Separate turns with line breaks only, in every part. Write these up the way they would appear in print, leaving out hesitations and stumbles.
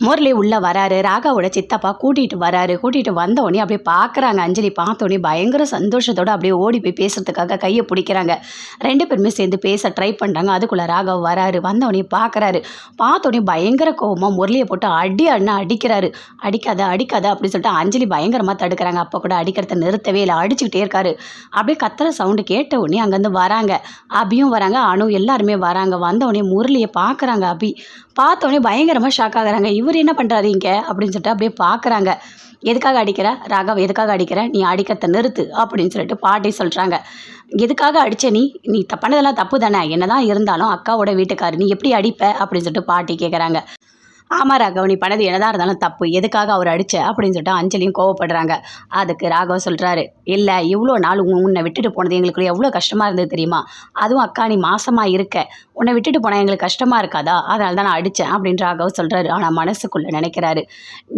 முரளி உள்ளே வராரு. ராகாவோட சித்தப்பா கூட்டிகிட்டு வராரு. கூட்டிகிட்டு வந்தோடனே அப்படியே பார்க்குறாங்க. அஞ்சலி பார்த்தோன்னே பயங்கர சந்தோஷத்தோடு அப்படியே ஓடி போய் பேசுறதுக்காக கையை பிடிக்கிறாங்க. 2 பேருமே சேர்ந்து பேச ட்ரை பண்ணுறாங்க. அதுக்குள்ளே ராகவ் வராரு. வந்தோடனே பார்க்குறாரு. பார்த்தோன்னே பயங்கர கோவமாக முரளியை போட்டு அடிக்கிறாரு. அடிக்காத அடிக்காத அப்படின்னு சொல்லிட்டு அஞ்சலி பயங்கரமாக தடுக்கிறாங்க. அப்போ கூட அடிக்கிறத நிறுத்தவே இல்லை, அடிச்சுக்கிட்டே இருக்காரு. அப்படியே கத்துற சவுண்டு கேட்ட உடனே அங்கேருந்து வராங்க. அபியும் வராங்க, அனு எல்லாருமே வராங்க. வந்தோடனே முரளியை பார்க்குறாங்க. அபி பார்த்தோன்னே பயங்கரமாக ஷாக் ஆகுறாங்க. இவர் என்ன பண்ணுறாரு இங்கே அப்படின்னு சொல்லிட்டு அப்படியே பார்க்குறாங்க. எதுக்காக அடிக்கிற ராகவ், எதுக்காக அடிக்கிற, நீ அடிக்கிறத நிறுத்து அப்படின்னு சொல்லிட்டு பாட்டி சொல்கிறாங்க. எதுக்காக அடித்த நீ பண்ணதெல்லாம் தப்பு தானே, என்னதான் இருந்தாலும் அக்காவோட வீட்டுக்காரு, நீ எப்படி அடிப்ப அப்படின்னு சொல்லிட்டு பாட்டி கேட்குறாங்க. ஆமாம் ராகவ், நீ பண்ணது என்னதான் இருந்தாலும் தப்பு, எதுக்காக அவர் அடித்த அப்படின்னு சொல்லிட்டு அஞ்சலியும் கோவப்படுறாங்க. அதுக்கு ராகவ் சொல்கிறாரு, இல்லை இவ்வளோ நாள் உன்னை விட்டுட்டு போனது எங்களுக்கு எவ்வளோ கஷ்டமாக இருந்தது தெரியுமா, அதுவும் அக்கா நீ மாசமாக இருக்க, உன்னை விட்டுட்டு போனால் எங்களுக்கு கஷ்டமாக இருக்காதா, அதனால தான் நான் அடித்தேன் அப்படின்னு ராகவ் சொல்கிறாரு. ஆனால் மனசுக்குள்ளே நினைக்கிறாரு,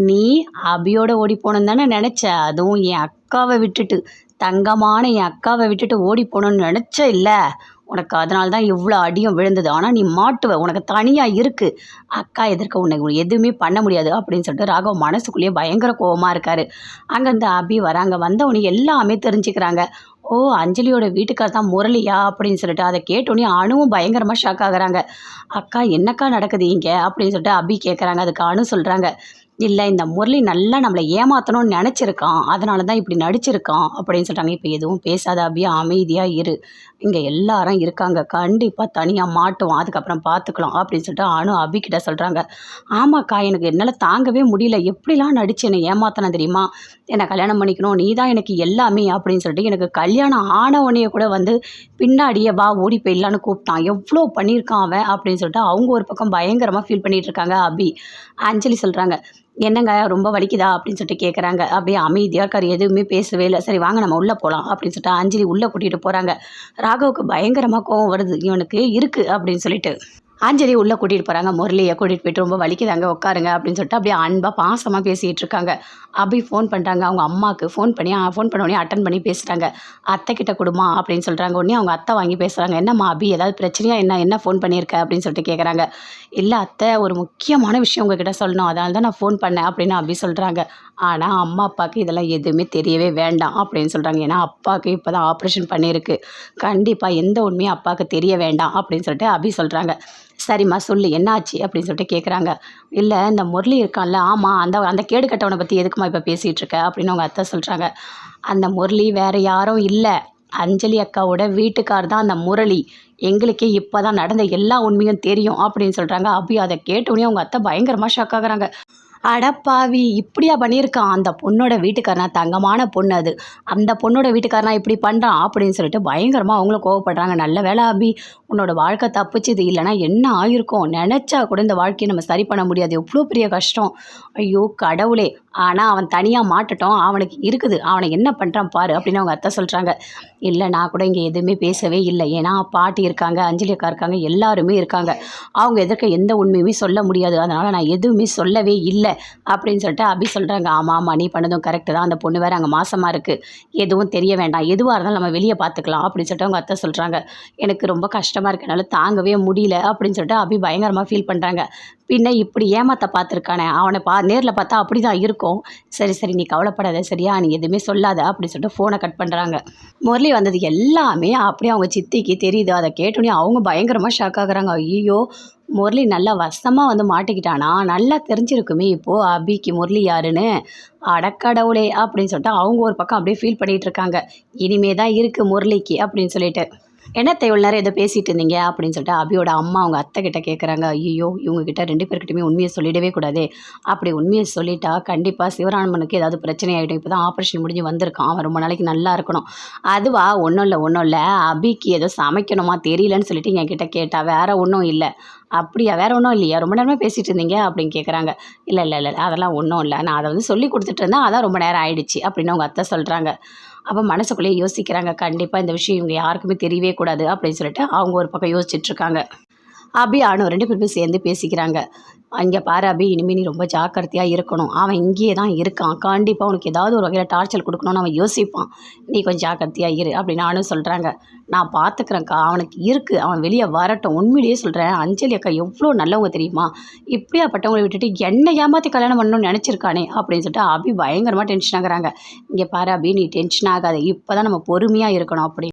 நீ அபியோட ஓடி போகணுன்னு தானே நினச்ச, அதுவும் என் அக்காவை விட்டுட்டு, தங்கமான என் அக்காவை விட்டுட்டு ஓடி போகணுன்னு நினச்ச இல்லை, உனக்கு அதனால தான் இவ்வளோ அடியும் விழுந்தது, ஆனால் நீ மாட்டுவ, உனக்கு தனியாக இருக்குது, அக்கா எதிர்க்க உனக்கு எதுவுமே பண்ண முடியாது அப்படின்னு சொல்லிட்டு ராகவ் மனசுக்குள்ளேயே பயங்கர கோவமாக இருக்கார். அங்கேருந்து அபி வராங்க. வந்தவொடனே எல்லாமே தெரிஞ்சுக்கிறாங்க. ஓ, அஞ்சலியோட வீட்டுக்கார் தான் முரளியா அப்படின்னு சொல்லிட்டு அதை கேட்டோன்னே அணுவும் பயங்கரமாக ஷாக் ஆகுறாங்க. அக்கா என்னக்கா நடக்குது இங்கே அப்படின்னு சொல்லிட்டு அபி கேட்குறாங்க. அதுக்கு அணு சொல்கிறாங்க, இல்லை இந்த முரளி நல்லா நம்மளை ஏமாற்றணும்னு நினச்சிருக்கான், அதனால தான் இப்படி நடிச்சிருக்கான் அப்படின்னு சொல்கிறாங்க. இப்போ எதுவும் பேசாத அபி, அமைதியாக இரு, இங்கே எல்லாரும் இருக்காங்க, கண்டிப்பாக தனியாக மாட்டுவோம், அதுக்கப்புறம் பார்த்துக்கலாம் அப்படின்னு சொல்லிட்டு அனு அபிக்கிட்ட சொல்கிறாங்க. ஆமாக்கா, எனக்கு என்னால் தாங்கவே முடியல, எப்படிலாம் நடிச்சு என்னை ஏமாத்தின தெரியுமா, என்னை கல்யாணம் பண்ணிக்கணும், நீ தான் எனக்கு எல்லாமே அப்படின்னு சொல்லிட்டு எனக்கு கல்யாணம் ஆனவனையே கூட வந்து பின்னாடியே வா ஓடி போயிடலான்னு கூப்பிட்டான், எவ்வளோ பண்ணியிருக்கான் அவன் அப்படின்னு சொல்லிட்டு அவங்க ஒரு பக்கம் பயங்கரமாக ஃபீல் பண்ணிகிட்டு இருக்காங்க. அபி அஞ்சலி சொல்கிறாங்க, என்னங்க ரொம்ப வலிக்குதா அப்படின்னு சொல்லிட்டு கேட்குறாங்க. அப்படியே அமைதியாக இருக்கார், எதுவுமே பேசவே இல்லை. சரி வாங்க நம்ம உள்ளே போகலாம் அப்படின்னு சொல்லிட்டு அஞ்சலி உள்ளே கூட்டிகிட்டு போகிறாங்க. ராகவுக்கு பயங்கரமாக கோவம் வருது, இவனுக்கு இருக்குது அப்படின்னு சொல்லிட்டு அஞ்சலி உள்ளே கூட்டிகிட்டு போகிறாங்க. முரளியை கூட்டிகிட்டு போயிட்டு ரொம்ப வலிக்குதாங்க உட்காருங்க அப்படின்னு சொல்லிட்டு அப்படியே அன்பாக பாசமாக பேசிகிட்டு இருக்காங்க. அபி ஃபோன் பண்ணுறாங்க. அவங்க அம்மாவுக்கு ஃபோன் பண்ண உடனே அட்டன் பண்ணி பேசுகிறாங்க. அத்தை கிட்ட கொடுமா அப்படின்னு சொல்கிறாங்க. உடனே அவங்க அத்தை வாங்கி பேசுகிறாங்க. என்னம்மா அபி, ஏதாவது பிரச்சனையா, என்ன ஃபோன் பண்ணியிருக்க அப்படின்னு சொல்லிட்டு கேட்குறாங்க. இல்லை அத்தை, ஒரு முக்கியமான விஷயம் உங்ககிட்ட சொல்லணும், அதனால தான் நான் ஃபோன் பண்ணேன் அப்படின்னு அபி சொல்கிறாங்க. ஆனால் அம்மா அப்பாவுக்கு இதெல்லாம் எதுவுமே தெரியவே வேண்டாம் அப்படின்னு சொல்கிறாங்க. ஏன்னா அப்பாவுக்கு இப்போ தான் ஆப்ரேஷன் பண்ணியிருக்கு, கண்டிப்பாக எந்த உண்மையும் அப்பாவுக்கு தெரிய வேண்டாம் அப்படின்னு சொல்லிட்டு அபி சொல்கிறாங்க. சரிம்மா சொல்லு, என்னாச்சு அப்படின்னு சொல்லிட்டு கேட்குறாங்க. இல்லை இந்த முரளி இருக்கான்ல, ஆமாம் அந்த கேடு கட்டவனை பற்றி எதுக்குமா இப்போ பேசிகிட்டு இருக்க அப்படின்னு அவங்க அத்தை சொல்கிறாங்க. அந்த முரளி வேறு யாரும் இல்லை, அஞ்சலி அக்காவோட வீட்டுக்கார் தான் அந்த முரளி, எங்களுக்கே இப்போ தான் நடந்த எல்லா உண்மையும் தெரியும் அப்படின்னு சொல்கிறாங்க. அபி அதை கேட்டோடனே அவங்க அத்தை பயங்கரமாக ஷாக் ஆகுறாங்க. அடப்பாவி, இப்படியா பண்ணியிருக்கான், அந்த பொண்ணோட வீட்டுக்காரனா, தங்கமான பொண்ணு அது, அந்த பொண்ணோட வீட்டுக்காரனா இப்படி பண்ணுறான் அப்படின்னு சொல்லிட்டு பயங்கரமாக அவங்களும் கோவப்படுறாங்க. நல்ல வேளை அபி, உன்னோட வாழ்க்கை தப்பிச்சுது, இல்லைனா என்ன ஆகிருக்கும், நினச்சா கூட இந்த வாழ்க்கையை நம்ம சரி பண்ண முடியாது, எவ்வளோ பெரிய கஷ்டம், ஐயோ கடவுளே, ஆனால் அவன் தனியாக மாட்டட்டும், அவனுக்கு இருக்குது, அவனை என்ன பண்ணுறான் பாரு அப்படின்னு அவங்க அத்தை சொல்கிறாங்க. இல்லை நான் கூட இங்கே எதுவுமே பேசவே இல்லை, ஏன்னா பாட்டி இருக்காங்க, அஞ்சலி அக்கா இருக்காங்க, எல்லாருமே இருக்காங்க, அவங்க எதிர்க்க எந்த உண்மையுமே சொல்ல முடியாது, அதனால் நான் எதுவுமே சொல்லவே இல்லை அப்படின்னு சொல்லிட்டு அபி சொல்கிறாங்க. ஆமாம் நீ பண்ணதும் கரெக்டு தான், அந்த பொண்ணு வேறு அங்கே மாசமாக இருக்குது, எதுவும் தெரிய வேண்டாம், எதுவாக இருந்தாலும் நம்ம வெளியே பார்த்துக்கலாம் அப்படின்னு சொல்லிட்டு அவங்க அத்தை சொல்கிறாங்க. எனக்கு ரொம்ப கஷ்டமாக இருக்கனால தாங்கவே முடியல அப்படின்னு சொல்லிட்டு அபி பயங்கரமாக ஃபீல் பண்ணுறாங்க. பின்ன இப்படி ஏமாத்த பார்த்துருக்கானே, அவனை நேரில் பார்த்தா அப்படி தான் இருக்கும், சரி நீ கவலைப்படாத சரியா, நீ எதுவுமே சொல்லாத அப்படின்னு சொல்லிட்டு ஃபோனை கட் பண்ணுறாங்க. முரளி வந்தது எல்லாமே அப்படியே அவங்க சித்திக்கு தெரியுது. அதை கேட்டோன்னே அவங்க பயங்கரமாக ஷாக் ஆகுறாங்க. ஐயோ, முரளி நல்லா வசமாக வந்து மாட்டிக்கிட்டானா, நல்லா தெரிஞ்சிருக்குமே இப்போது அபிக்கு முரளி யாருன்னு, அடக்கடவுளே அப்படின்னு சொல்லிட்டு அவங்க ஒரு பக்கம் அப்படியே ஃபீல் பண்ணிகிட்டு இருக்காங்க. இனிமே தான் இருக்குது முரளிக்கு அப்படின்னு சொல்லிட்டு. என்னத்தை இவ்வளோ நேரம் ஏதோ பேசிகிட்டு இருந்தீங்க அப்படின்னு சொல்லிட்டு அபியோட அம்மா அவங்க அத்தை கிட்ட கேட்குறாங்க. ஐயோ, இவங்ககிட்ட 2 பேர்கிட்டையுமே உண்மையை சொல்லிடவே கூடாதே, அப்படி உண்மையை சொல்லிட்டா கண்டிப்பாக சிவராமனுக்கு ஏதாவது பிரச்சனை ஆகிடும், இப்போ தான் ஆப்ரேஷன் முடிஞ்சு வந்திருக்கான், அவன் ரொம்ப நாளைக்கு நல்லா இருக்கணும். அதுவா ஒன்றும் இல்லை, அபிக்கு ஏதோ சமைக்கணுமா தெரியலன்னு சொல்லிட்டு என்கிட்ட கேட்டா, வேறு ஒன்றும் இல்லை. அப்படியா, வேறு ஒன்றும் இல்லையா, ரொம்ப நேரமாக பேசிகிட்டு இருந்தீங்க அப்படின்னு கேட்குறாங்க. இல்லை அதெல்லாம் ஒன்றும் இல்லை, நான் அதை வந்து சொல்லி கொடுத்துட்டு இருந்தேன், அதான் ரொம்ப நேரம் ஆயிடுச்சு அப்படின்னு அவங்க அத்தை சொல்கிறாங்க. அப்போ மனசுக்குள்ளேயே யோசிக்கிறாங்க, கண்டிப்பாக இந்த விஷயம் இவங்க யாருக்குமே தெரியவே கூடாது அப்படின்னு சொல்லிட்டு அவங்க ஒரு பக்கம் யோசிச்சுட்ருக்காங்க. அபி அனு 2 பேருமே சேர்ந்து பேசிக்கிறாங்க. "இங்கே பாரு அபி, இனிமேல் நீ ரொம்ப ஜாக்கிரதையாக இருக்கணும். அவன் இங்கேயே தான் இருக்கான். கண்டிப்பாக உனக்கு ஏதாவது ஒரு வகையில் டார்ச்சர் கொடுக்கணும்னு அவன் யோசிப்பான். நீ கொஞ்சம் ஜாக்கிரதையாக இரு" அப்படின்னு அனு சொல்கிறாங்க. "நான் பார்த்துக்கிறேன்க்கா, அவனுக்கு இருக்குது, அவன் வெளியே வரட்டும். உண்மையிலேயே சொல்கிறேன், அஞ்சலி அக்கா எவ்வளோ நல்லவங்க தெரியுமா? இப்படியாப்பட்டவங்களை விட்டுட்டு என்னை ஏமாற்றி கல்யாணம் பண்ணணும்னு நினச்சிருக்கானே" அப்படின்னு சொல்லிட்டு அபி பயங்கரமாக டென்ஷன் ஆகுறாங்க. "இங்கே பாரு அபி, நீ டென்ஷன் ஆகாத. இப்போ தான் நம்ம பொறுமையாக இருக்கணும்" அப்படின்னு